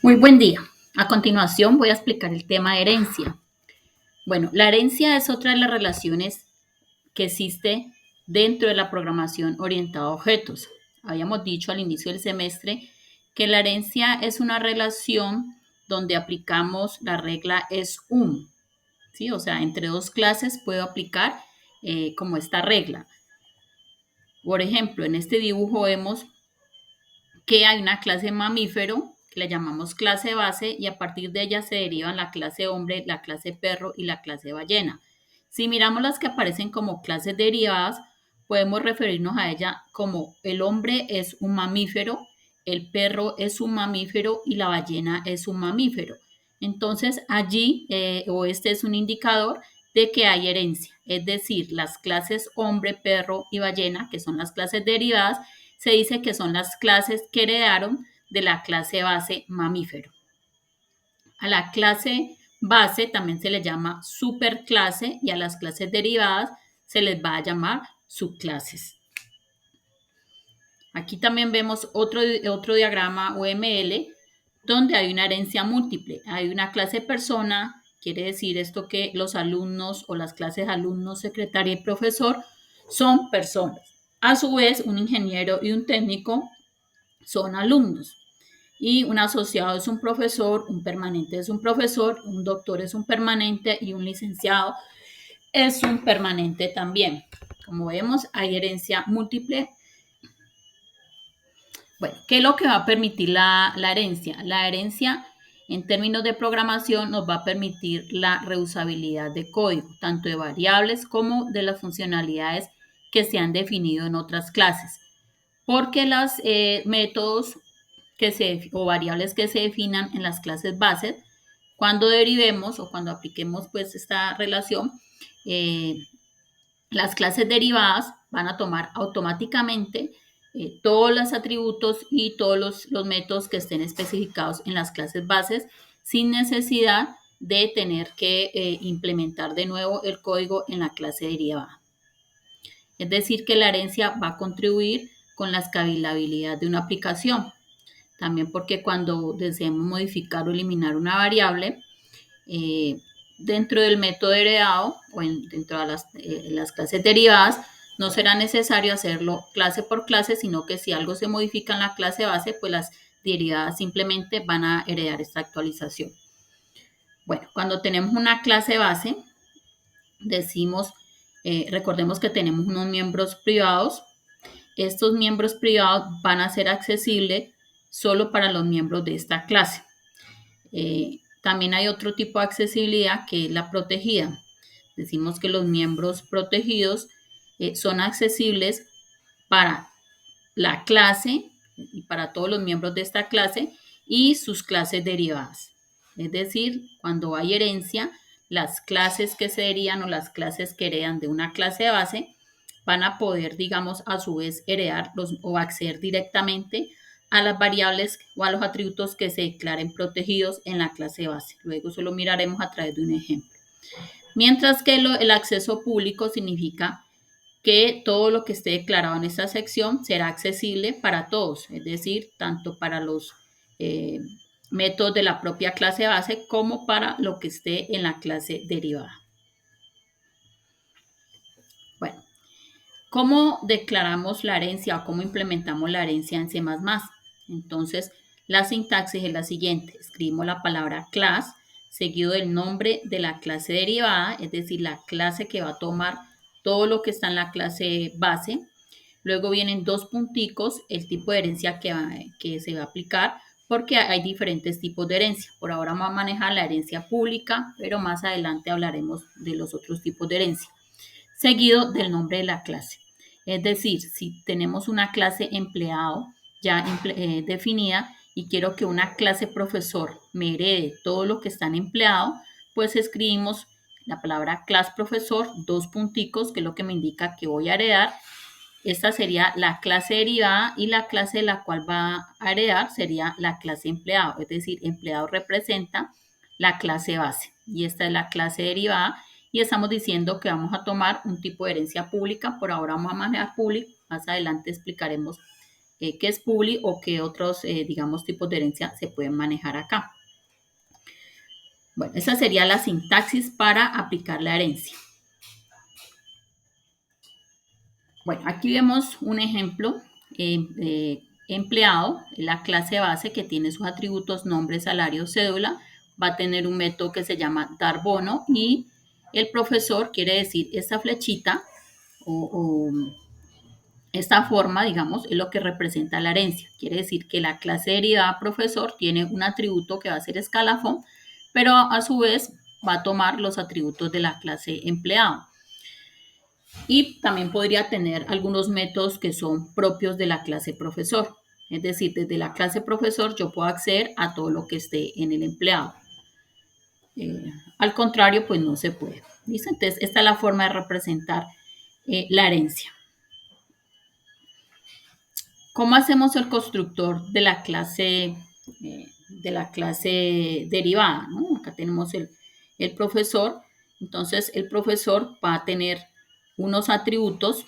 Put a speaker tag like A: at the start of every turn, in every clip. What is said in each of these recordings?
A: Muy buen día. A continuación voy a explicar el tema de herencia. Bueno, la herencia es otra de las relaciones que existe dentro de la programación orientada a objetos. Habíamos dicho al inicio del semestre que la herencia es una relación donde aplicamos la regla es un, ¿sí? O sea, entre dos clases puedo aplicar como esta regla. Por ejemplo, en este dibujo vemos que hay una clase mamífero que la llamamos clase base y a partir de ella se derivan la clase hombre, la clase perro y la clase ballena. Si miramos las que aparecen como clases derivadas, podemos referirnos a ella como el hombre es un mamífero, el perro es un mamífero y la ballena es un mamífero. Entonces allí, o este es un indicador de que hay herencia, es decir, las clases hombre, perro y ballena, que son las clases derivadas, se dice que son las clases que heredaron de la clase base mamífero. A la clase base también se le llama superclase y a las clases derivadas se les va a llamar subclases. Aquí también vemos otro diagrama UML donde hay una herencia múltiple. Hay una clase persona, quiere decir esto que los alumnos o las clases alumnos, secretaria y profesor son personas. A su vez, un ingeniero y un técnico son alumnos. Y un asociado es un profesor, un permanente es un profesor, un doctor es un permanente y un licenciado es un permanente también. Como vemos, hay herencia múltiple. Bueno, ¿qué es lo que va a permitir la herencia? La herencia, en términos de programación, nos va a permitir la reusabilidad de código, tanto de variables como de las funcionalidades que se han definido en otras clases. Porque los métodos o variables que se definan en las clases bases, cuando derivemos o cuando apliquemos pues esta relación, las clases derivadas van a tomar automáticamente todos los atributos y todos los métodos que estén especificados en las clases bases sin necesidad de tener que implementar de nuevo el código en la clase derivada. Es decir, que la herencia va a contribuir con la escalabilidad de una aplicación. También porque cuando deseemos modificar o eliminar una variable, dentro del método heredado o dentro de las clases derivadas, no será necesario hacerlo clase por clase, sino que si algo se modifica en la clase base, pues las derivadas simplemente van a heredar esta actualización. Bueno, cuando tenemos una clase base, decimos, recordemos que tenemos unos miembros privados. Estos miembros privados van a ser accesibles solo para los miembros de esta clase. También hay otro tipo de accesibilidad que es la protegida. Decimos que los miembros protegidos son accesibles para la clase y para todos los miembros de esta clase y sus clases derivadas. Es decir, cuando hay herencia, las clases que se derivan o las clases que heredan de una clase base van a poder, digamos, a su vez heredar o acceder directamente a las variables o a los atributos que se declaren protegidos en la clase base. Luego eso lo miraremos a través de un ejemplo. Mientras que el acceso público significa que todo lo que esté declarado en esta sección será accesible para todos, es decir, tanto para los métodos de la propia clase base como para lo que esté en la clase derivada. Bueno, ¿cómo declaramos la herencia o cómo implementamos la herencia en C++? Entonces, la sintaxis es la siguiente. Escribimos la palabra class seguido del nombre de la clase derivada, es decir, la clase que va a tomar todo lo que está en la clase base. Luego vienen dos punticos, el tipo de herencia que se va a aplicar, porque hay diferentes tipos de herencia. Por ahora vamos a manejar la herencia pública, pero más adelante hablaremos de los otros tipos de herencia. Seguido del nombre de la clase. Es decir, si tenemos una clase empleado ya definida y quiero que una clase profesor me herede todo lo que está en empleado, pues escribimos la palabra class profesor, dos punticos, que es lo que me indica que voy a heredar. Esta sería la clase derivada y la clase de la cual va a heredar sería la clase empleado. Es decir, empleado representa la clase base y esta es la clase derivada y estamos diciendo que vamos a tomar un tipo de herencia pública. Por ahora vamos a manejar público, más adelante explicaremos qué es publi o qué otros, digamos, tipos de herencia se pueden manejar acá. Bueno, esa sería la sintaxis para aplicar la herencia. Bueno, aquí vemos un ejemplo empleado, la clase base que tiene sus atributos nombre, salario, cédula, va a tener un método que se llama dar bono y el profesor quiere decir esta flechita o esta forma, digamos, es lo que representa la herencia. Quiere decir que la clase derivada profesor tiene un atributo que va a ser escalafón, pero a su vez va a tomar los atributos de la clase empleado. Y también podría tener algunos métodos que son propios de la clase profesor. Es decir, desde la clase profesor yo puedo acceder a todo lo que esté en el empleado. Al contrario, pues no se puede. ¿Listo? Entonces, esta es la forma de representar la herencia. ¿Cómo hacemos el constructor de la clase derivada? ¿No? Acá tenemos el profesor. Entonces, el profesor va a tener unos atributos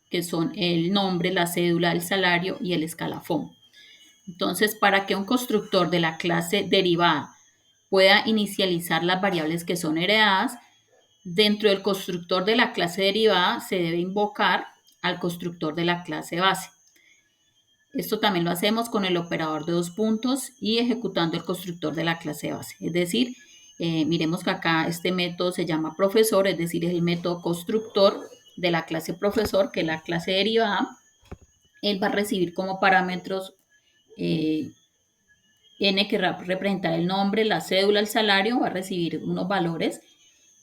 A: que son el nombre, la cédula, el salario y el escalafón. Entonces, para que un constructor de la clase derivada pueda inicializar las variables que son heredadas, dentro del constructor de la clase derivada se debe invocar al constructor de la clase base. Esto también lo hacemos con el operador de dos puntos y ejecutando el constructor de la clase base. Es decir, miremos que acá este método se llama profesor, es decir, es el método constructor de la clase profesor, que es la clase derivada. Él va a recibir como parámetros n, que representa el nombre, la cédula, el salario, va a recibir unos valores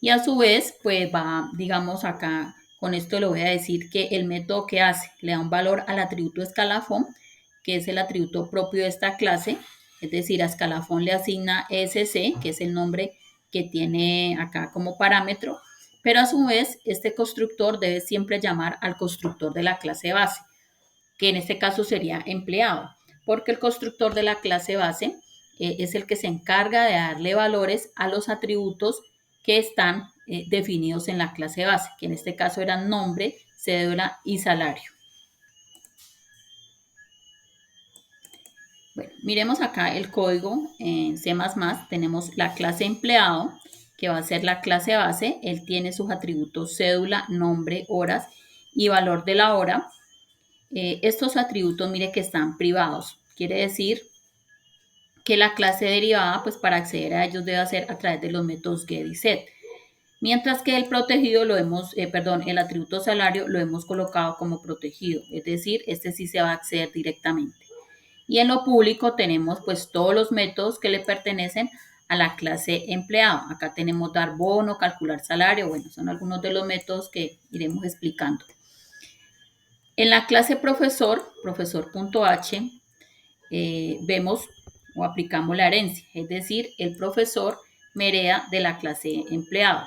A: y a su vez, pues va, digamos acá, con esto le voy a decir que el método que hace le da un valor al atributo escalafón, que es el atributo propio de esta clase, es decir, a escalafón le asigna ESC, que es el nombre que tiene acá como parámetro, pero a su vez este constructor debe siempre llamar al constructor de la clase base, que en este caso sería empleado, porque el constructor de la clase base es el que se encarga de darle valores a los atributos que están definidos en la clase base, que en este caso eran nombre, cédula y salario. Bueno, miremos acá el código en C++, tenemos la clase empleado, que va a ser la clase base, él tiene sus atributos cédula, nombre, horas y valor de la hora. Estos atributos, mire que están privados, quiere decir que la clase derivada, pues para acceder a ellos debe hacer a través de los métodos get y set. Mientras que el protegido lo hemos, el atributo salario lo hemos colocado como protegido, es decir, este sí se va a acceder directamente. Y en lo público tenemos pues todos los métodos que le pertenecen a la clase empleado. Acá tenemos dar bono, calcular salario, bueno, son algunos de los métodos que iremos explicando. En la clase profesor, profesor.h, vemos o aplicamos la herencia, es decir, el profesor me hereda de la clase empleado.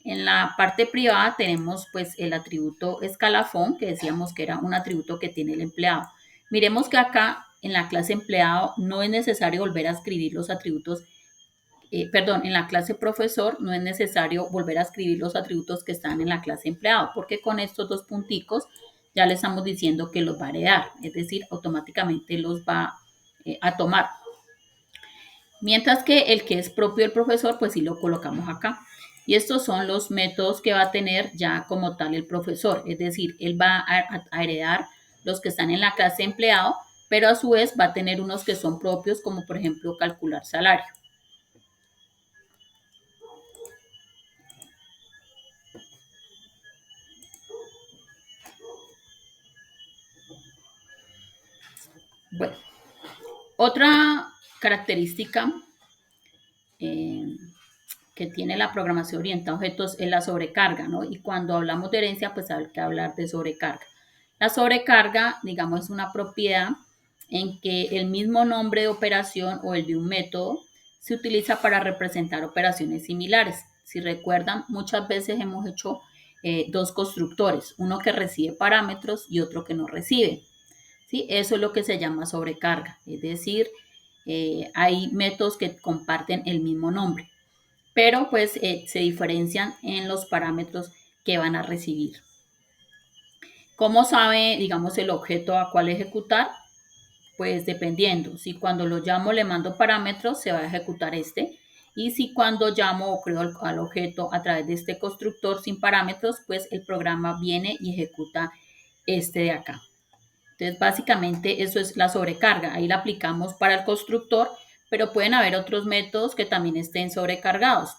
A: En la parte privada tenemos pues el atributo escalafón, que decíamos que era un atributo que tiene el empleado. Miremos que acá en la clase empleado no es necesario volver a escribir los atributos, en la clase profesor no es necesario volver a escribir los atributos que están en la clase empleado, porque con estos dos punticos ya le estamos diciendo que los va a heredar, es decir, automáticamente los va a tomar. Mientras que el que es propio del profesor, pues sí lo colocamos acá. Y estos son los métodos que va a tener ya como tal el profesor. Es decir, él va a heredar los que están en la clase empleado, pero a su vez va a tener unos que son propios, como por ejemplo calcular salario. Bueno, otra característica que tiene la programación orientada a objetos es la sobrecarga, ¿no? Y cuando hablamos de herencia, pues hay que hablar de sobrecarga. La sobrecarga, digamos, es una propiedad en que el mismo nombre de operación o el de un método se utiliza para representar operaciones similares. Si recuerdan, muchas veces hemos hecho dos constructores, uno que recibe parámetros y otro que no recibe. ¿Sí? Eso es lo que se llama sobrecarga, es decir, hay métodos que comparten el mismo nombre, pero pues se diferencian en los parámetros que van a recibir. ¿Cómo sabe, digamos, el objeto a cuál ejecutar? Pues dependiendo, si cuando lo llamo le mando parámetros, se va a ejecutar este. Y si cuando llamo o creo al objeto a través de este constructor sin parámetros, pues el programa viene y ejecuta este de acá. Entonces, básicamente eso es la sobrecarga. Ahí la aplicamos para el constructor, pero pueden haber otros métodos que también estén sobrecargados.